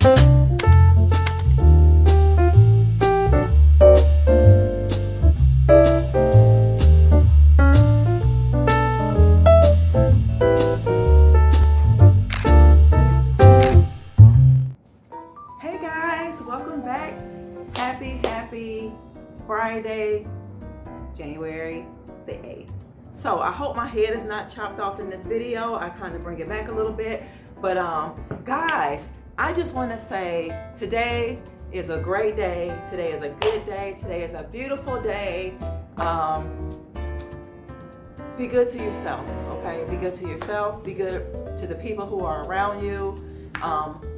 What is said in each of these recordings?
Hey guys, welcome back. Happy Friday, January the 8th. So I hope my head is not chopped off in this video. I kind of bring it back a little bit. But guys, I just want to say today is a great day. Today is a good day. Today is a beautiful day. Be good to yourself, okay? Be good to yourself. Be good to the people who are around you.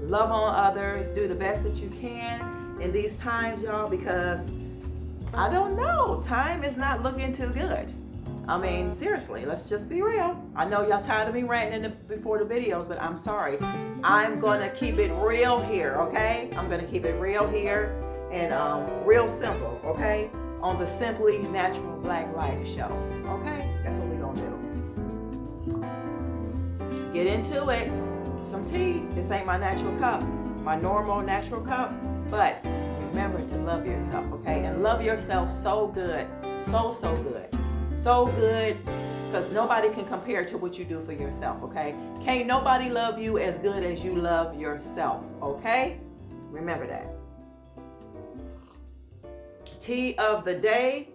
Love on others. Do the best that you can in these times, y'all, because I don't know. Time is not looking too good. I mean, seriously, let's just be real. I know y'all tired of me ranting before the videos, but I'm sorry. I'm going to keep it real here, okay? I'm going to keep it real here and real simple, okay? On the Simply Natural Black Life show, okay? That's what we're going to do. Get into it. Some tea. This ain't my natural cup, my normal natural cup, but remember to love yourself, okay? And love yourself so good, so good, so good, because nobody can compare to what you do for yourself, okay? Can't nobody love you as good as you love yourself, okay? Remember that. Tea of the day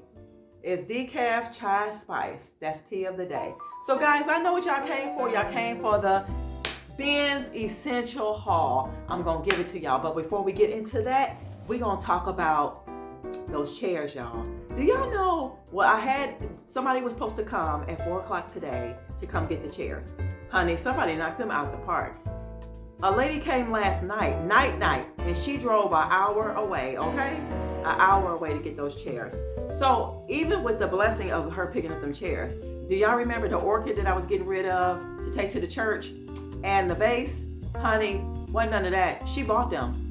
is decaf chai spice. That's tea of the day. So guys, I know what y'all came for. Y'all came for the Ben's Essential Haul. I'm gonna give it to y'all, but before we get into that, we're gonna talk about those chairs, y'all. Do y'all know, well, somebody was supposed to come at 4 o'clock today to come get the chairs. Honey, somebody knocked them out the park. A lady came last night, and she drove an hour away, okay? An hour away to get those chairs. So even with the blessing of her picking up them chairs, do y'all remember the orchid that I was getting rid of to take to the church? And the vase, honey, wasn't none of that. She bought them.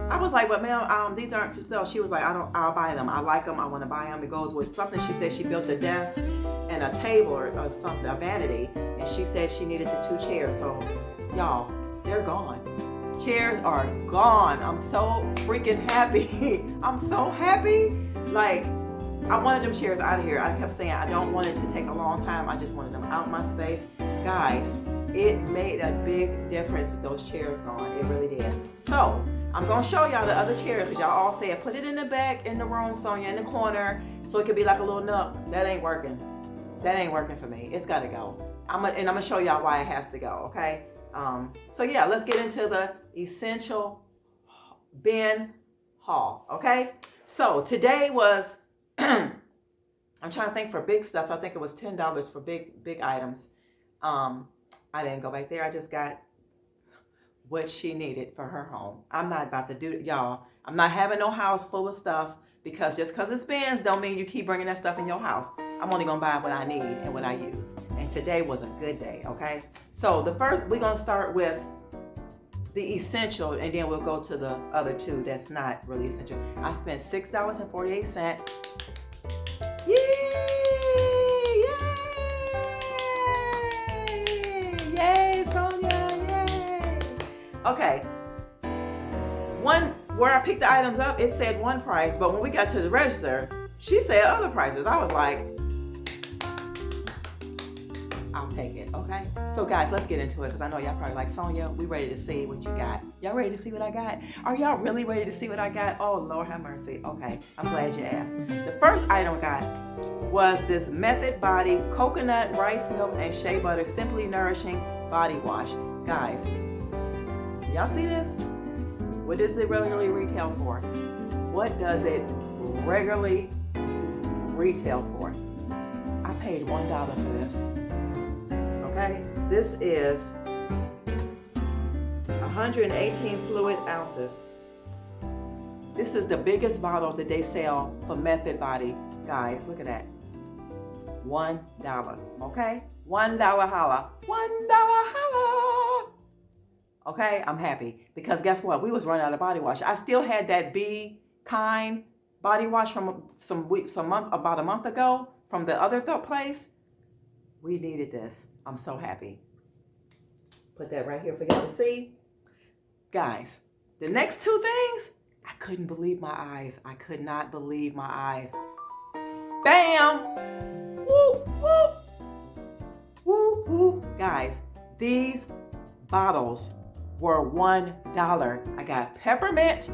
I was like, but ma'am, these aren't for sale. She was like, I'll buy them. I like them. I want to buy them. It goes with something. She said she built a desk and a table or something, a vanity. And she said she needed the 2 chairs. So y'all, they're gone. Chairs are gone. I'm so freaking happy. I'm so happy. Like, I wanted them chairs out of here. I kept saying I don't want it to take a long time. I just wanted them out my space. Guys, it made a big difference with those chairs gone. It really did. So I'm gonna show y'all the other chairs because y'all all said put it in the back in the room, Sonia, in the corner, so it could be like a little nook. That ain't working. That ain't working for me. It's gotta go. I'm gonna show y'all why it has to go. Okay. So yeah, let's get into the Essential Ben haul. Okay. So today was I'm trying to think for big stuff. I think it was $10 for big items. I didn't go back there. I just got what she needed for her home. I'm not about to do, y'all. I'm not having no house full of stuff because just because it's Ben's don't mean you keep bringing that stuff in your house. I'm only gonna buy what I need and what I use. And today was a good day, okay? So the first, we're gonna start with the essential, and then we'll go to the other 2 that's not really essential. I spent $6.48. Yay, Sonia, yay. Okay. Where I picked the items up, it said one price, but when we got to the register, she said other prices. I was like, I'll take it, okay? So guys, let's get into it because I know y'all probably like, Sonia, we ready to see what you got. Y'all ready to see what I got? Are y'all really ready to see what I got? Oh, Lord have mercy. Okay, I'm glad you asked. The first item I got was this Method Body Coconut Rice Milk and Shea Butter Simply Nourishing Body Wash. Guys, y'all see this? What does it regularly retail for? What does it regularly retail for? I paid $1 for this. Okay, this is 118 fluid ounces. This is the biggest bottle that they sell for Method Body. Guys, look at that. $1, okay? $1 holla. $1 holla. Okay, I'm happy because guess what? We was running out of body wash. I still had that Be Kind body wash from about a month ago from the other place. We needed this. I'm so happy. Put that right here for y'all to see. Guys, the next two things, I couldn't believe my eyes. I could not believe my eyes. Bam! Woo, woo. Woo, woo. Guys, these bottles were $1. I got peppermint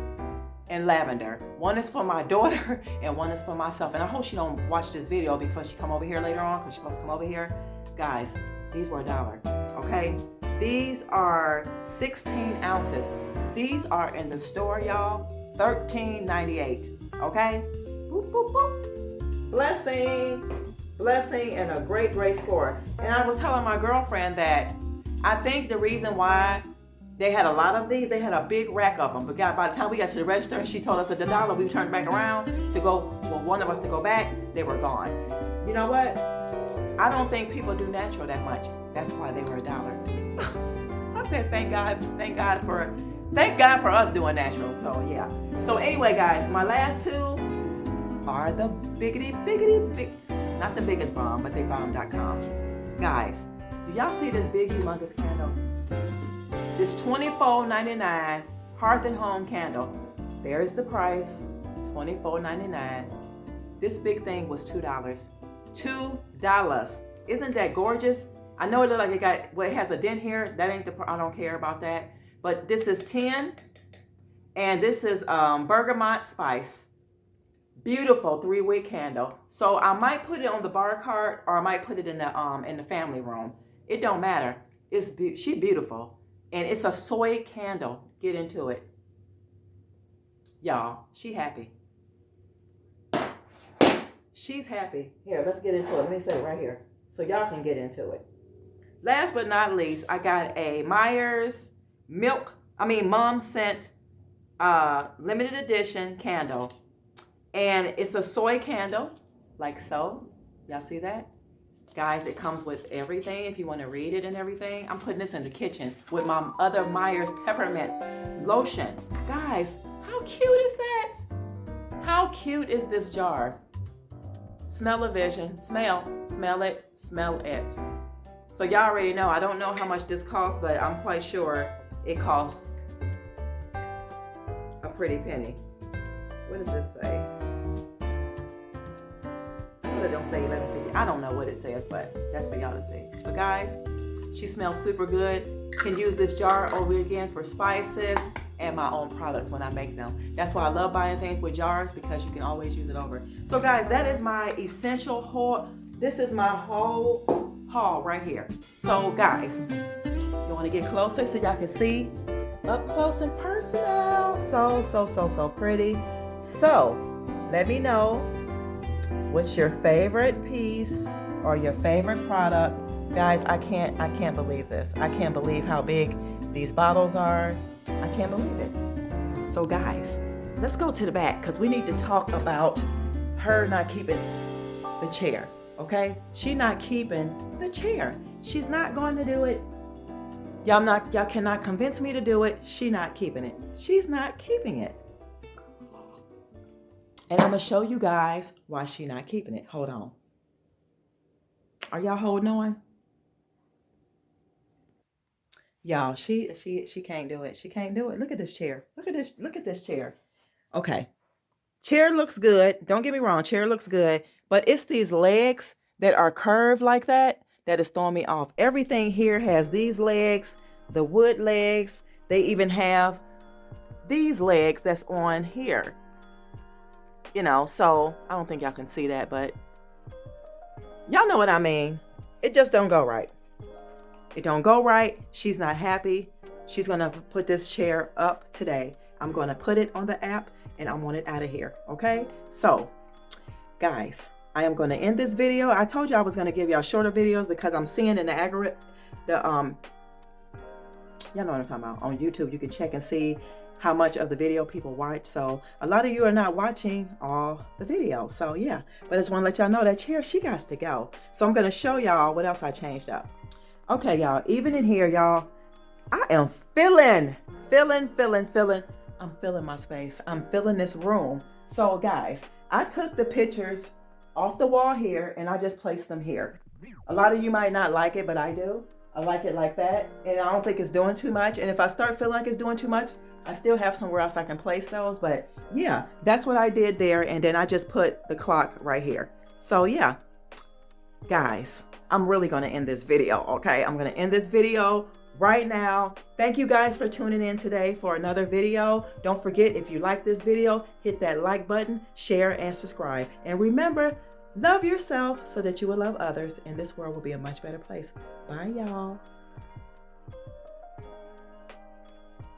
and lavender. One is for my daughter and one is for myself. And I hope she don't watch this video before she come over here later on, because she must come over here. Guys, these were $1, okay? These are 16 ounces. These are in the store, y'all, $13.98, okay? Boop, boop, boop. Blessing, and a great, great score. And I was telling my girlfriend that I think the reason why they had a lot of these, they had a big rack of them. But by the time we got to the register and she told us at the dollar, we turned back around to go, well, one of us to go back, they were gone. You know what? I don't think people do natural that much. That's why they were $1. I said, thank God for us doing natural. So yeah. So anyway, guys, my last two are the big, not the biggest bomb, but they bomb.com. Guys, do y'all see this big humongous candle? This $24.99 Hearth and Home candle. There is the price, $24.99. This big thing was $2. $2. Isn't that gorgeous? I know it looks like it has a dent here. That ain't I don't care about that. But this is 10, and this is bergamot spice. Beautiful 3-wick candle. So I might put it on the bar cart, or I might put it in the family room. It don't matter. She's beautiful. And it's a soy candle. Get into it. Y'all, she happy. She's happy. Here, let's get into it. Let me say it right here so y'all can get into it. Last but not least, I got a Myers Mom Scent limited edition candle. And it's a soy candle, like so. Y'all see that? Guys, it comes with everything if you want to read it and everything. I'm putting this in the kitchen with my other Myers peppermint lotion. Guys, how cute is that? How cute is this jar? Smell-o-vision. Smell it, smell it. So y'all already know, I don't know how much this costs, but I'm quite sure it costs a pretty penny. What does this say? It don't say $11.50. I don't know what it says, but that's for y'all to see. But guys, she smells super good. Can use this jar over again for spices and my own products when I make them. That's why I love buying things with jars, because you can always use it over. So guys, that is my essential haul. This is my whole haul right here. So guys, you want to get closer so y'all can see up close and personal. So pretty. So let me know what's your favorite piece or your favorite product. Guys, I can't believe this. I can't believe how big these bottles are. I can't believe it. So guys, let's go to the back, because we need to talk about her not keeping the chair, okay? She not keeping the chair. She's not going to do it. Y'all cannot convince me to do it. She not keeping it. She's not keeping it. And I'm going to show you guys why she not keeping it. Hold on. Are y'all holding on? Y'all, she can't do it. She can't do it. Look at this chair. Look at this chair. Okay. Chair looks good. Don't get me wrong. Chair looks good. But it's these legs that are curved like that is throwing me off. Everything here has these legs, the wood legs. They even have these legs that's on here. You know, so I don't think y'all can see that, but y'all know what I mean. It just don't go right. It don't go right. She's not happy. She's going to put this chair up today. I'm going to put it on the app and I want it out of here. Okay. So guys, I am going to end this video. I told you I was going to give y'all shorter videos because I'm seeing in the algorithm, y'all know what I'm talking about. On YouTube, you can check and see how much of the video people watch. So a lot of you are not watching all the videos. So yeah, but I just want to let y'all know that chair, she got to go. So I'm going to show y'all what else I changed up. Okay, y'all, even in here, y'all, I am feeling. I'm feeling my space. I'm feeling this room. So guys, I took the pictures off the wall here and I just placed them here. A lot of you might not like it, but I do. I like it like that, and I don't think it's doing too much. And if I start feeling like it's doing too much, I still have somewhere else I can place those. But yeah, that's what I did there. And then I just put the clock right here. So yeah, guys, I'm really going to end this video. Okay, I'm going to end this video right now. Thank you guys for tuning in today for another video. Don't forget, if you like this video, hit that like button, share, and subscribe. And remember, love yourself so that you will love others, and this world will be a much better place. Bye, y'all.